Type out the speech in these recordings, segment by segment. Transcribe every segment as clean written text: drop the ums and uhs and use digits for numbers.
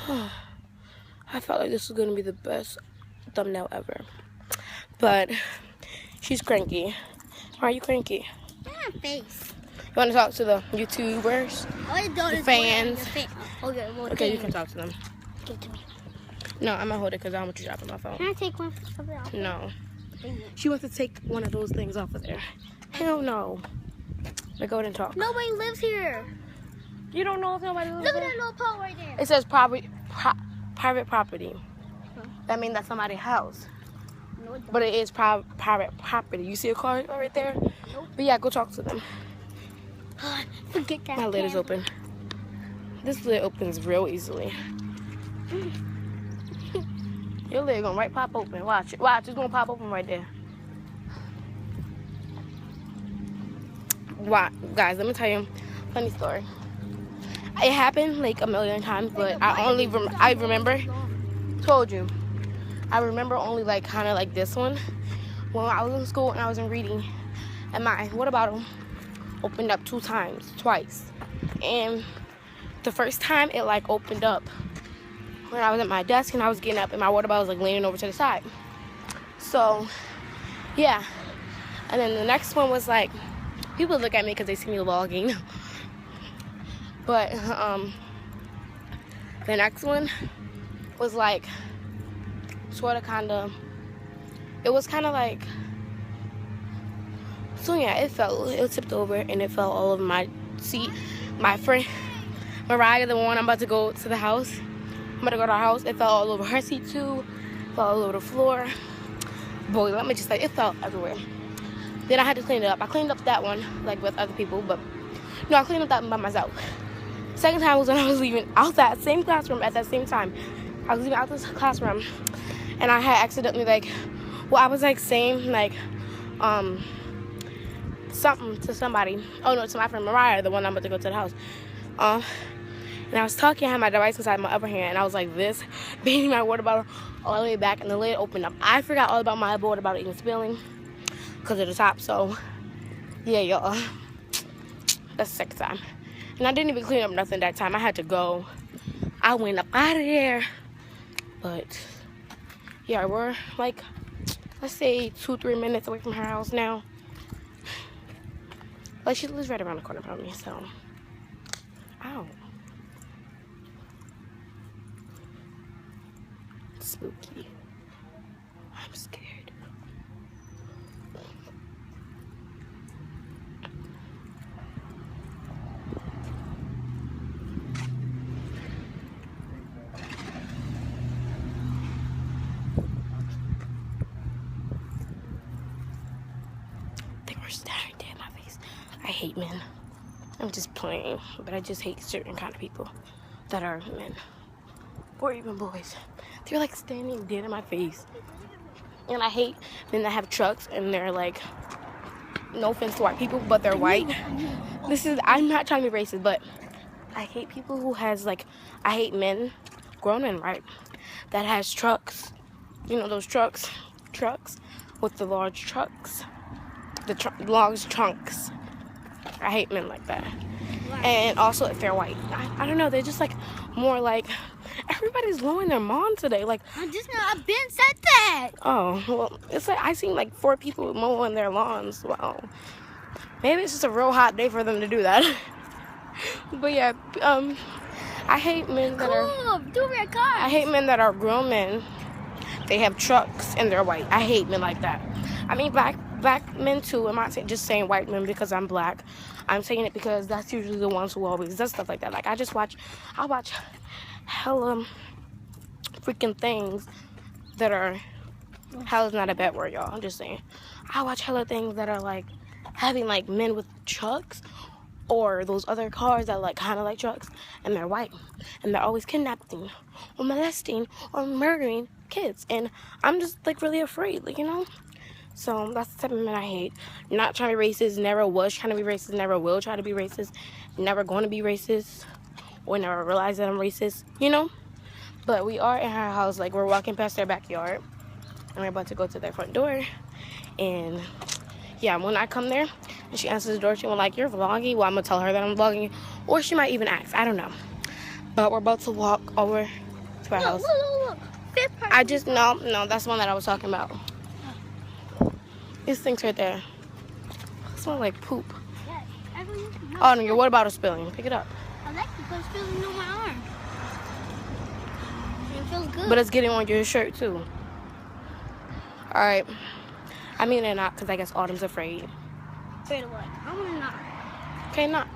I felt like this was gonna be the best thumbnail ever. But she's cranky. Why are you cranky? Face. You wanna talk to the YouTubers? The fans? Okay, you can talk to them. Give it to me. No, I'm gonna hold it because I don't want you dropping my phone. Can I take one from off? No. She wants to take one of those things off of there. Hell no. But go ahead and talk. Nobody lives here. You don't know if nobody lives Look at there? that little pole right there. It says private property. That means that's somebody's house. No, it don't. But it is private property. You see a car right there? Nope. But yeah, go talk to them. Forget that. My lid is open. This lid opens real easily. Your lid gonna right pop open. Watch it. Watch, it's gonna pop open right there. Wow, guys, let me tell you a funny story. It happened like a million times, but I remember. Told you. I remember only like kind of like this one. When I was in school and I was in reading, and my water bottle opened up twice. And the first time it like opened up when I was at my desk and I was getting up and my water bottle was like leaning over to the side. So yeah. And then the next one was like, people look at me because they see me vlogging. But the next one was like sort of kind of, it was kind of like, so yeah, it tipped over and it fell all over my seat. My friend Mariah, the one I'm about to go to the house, I'm about to go to our house, it fell all over her seat too, fell all over the floor. Boy, let me just say, it fell everywhere. Then I had to clean it up. I cleaned up that one like with other people, but no, I cleaned up that one by myself. Second time was when I was leaving out that same classroom at that same time. I was leaving out this classroom and I had accidentally like, well, I was like saying like something to somebody. Oh no, to my friend Mariah, the one I'm about to go to the house. And I was talking, I had my device inside my other hand, and I was like this, banging my water bottle all the way back, and the lid opened up. I forgot all about my water bottle even spilling because of the top. So yeah, y'all, that's the second time. And I didn't even clean up nothing that time. I had to go. I went up out of there. But yeah, we're like, let's say 2-3 minutes away from her house now. Like, she lives right around the corner from me, so. Ow. Spooky. I'm scared. They were staring dead in my face. I hate men. I'm just playing, but I just hate certain kind of people that are men or even boys. They're like standing dead in my face. And I hate men that have trucks and they're like, no offense to white people, but they're white. I'm not trying to be racist, but I hate people who has like, I hate men, grown men, right, that has trucks. You know those trucks with the large trucks, large trunks. I hate men like that. And also if they're white, I don't know, they're just like more like, everybody's mowing their lawn today. Like, I've been said that. oh, well, it's like I seen like 4 people mowing their lawns. Wow, maybe it's just a real hot day for them to do that. But yeah, I hate men that I hate men that are grown men. They have trucks and they're white. I hate men like that. I mean black men too. I'm not just saying white men because I'm black. I'm saying it because that's usually the ones who always does stuff like that. Like I watch hella freaking things that are, hella's not a bad word, y'all. I'm just saying. I watch hella things that are like having like men with trucks or those other cars that like kind of like trucks and they're white and they're always kidnapping or molesting or murdering kids, and I'm just like really afraid, like, you know. So that's the type of men I hate. Not trying to be racist, never was trying to be racist, never will try to be racist, never going to be racist or never realize that I'm racist, you know. But we are in her house, like we're walking past their backyard and we're about to go to their front door. And yeah, when I come there and she answers the door, she went like, you're vlogging? Well, I'm gonna tell her that I'm vlogging, or she might even ask, I don't know. But we're about to walk over to our house. Look. Fifth person. I just, no, that's the one that I was talking about. These things right there. It smells like poop. Yeah, Oh, no, your water bottle's spilling. Pick it up. I like it because it's feeling on my arm. It feels good. But it's getting on your shirt, too. All right. I mean, they're not, because I guess Autumn's afraid. Wait, what? I want to knock. Okay, knock.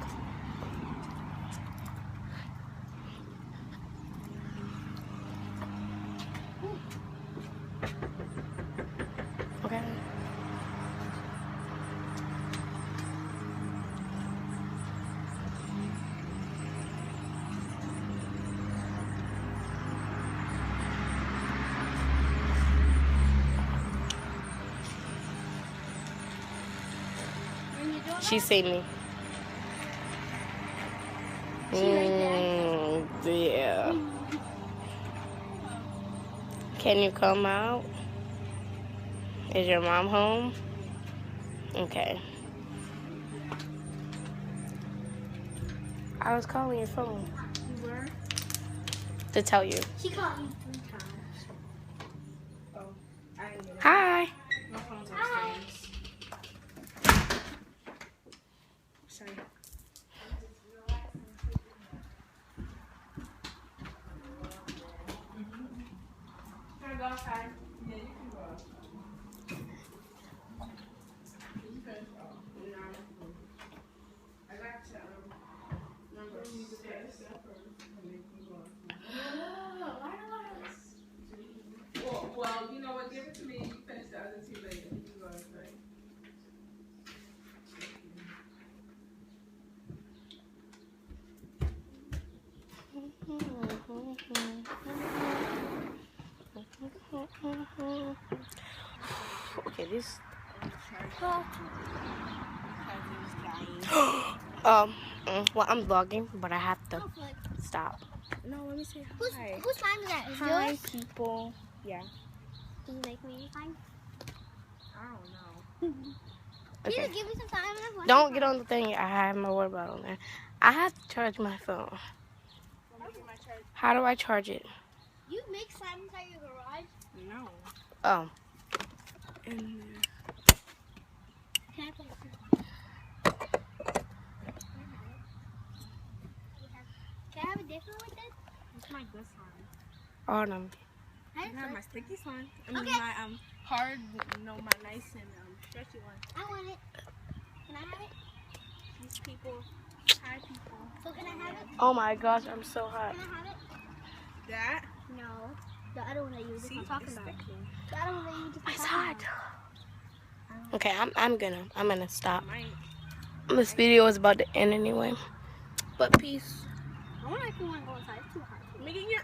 Okay. She seen me. Yeah. Can you come out? Is your mom home? Okay. I was calling your phone. You were? To tell you. She called me 3 times. Oh, I didn't get it. Hi. My phone's upstairs. Sorry. Can I go outside? Yeah, you can go outside. I got to number 6. Well, you know what? Give it to me. You finish the other 2 later. You can go outside. Okay, this. Well, I'm vlogging, but I have to stop. No, let me say Whose hi. slime is that? Is Hi, yours? people. Yeah. Can you make me slime? I don't know. Can Okay. you give me some slime? I want Don't some get on the thing. I have my water bottle on there. I have to charge my phone. Want me to get my charger? How do I charge it? You make slime inside your garage? No. Oh. In there. Can I play it? Can I have a different with this? It's my good slime. Autumn. I have my sticky slime. I mean, Okay. my hard, no, my nice and stretchy one. I want it. Can I have it? These people, hi people. So can I have it? Oh my gosh, I'm so hot. Can I have it? That. No. The other one that you were See, just talking it's about. sticky. The other one that you were just It's talking hot. about. Okay, I'm gonna stop. Might. This video is about to end anyway. But peace. I want to go inside. It's too hot. Let me get your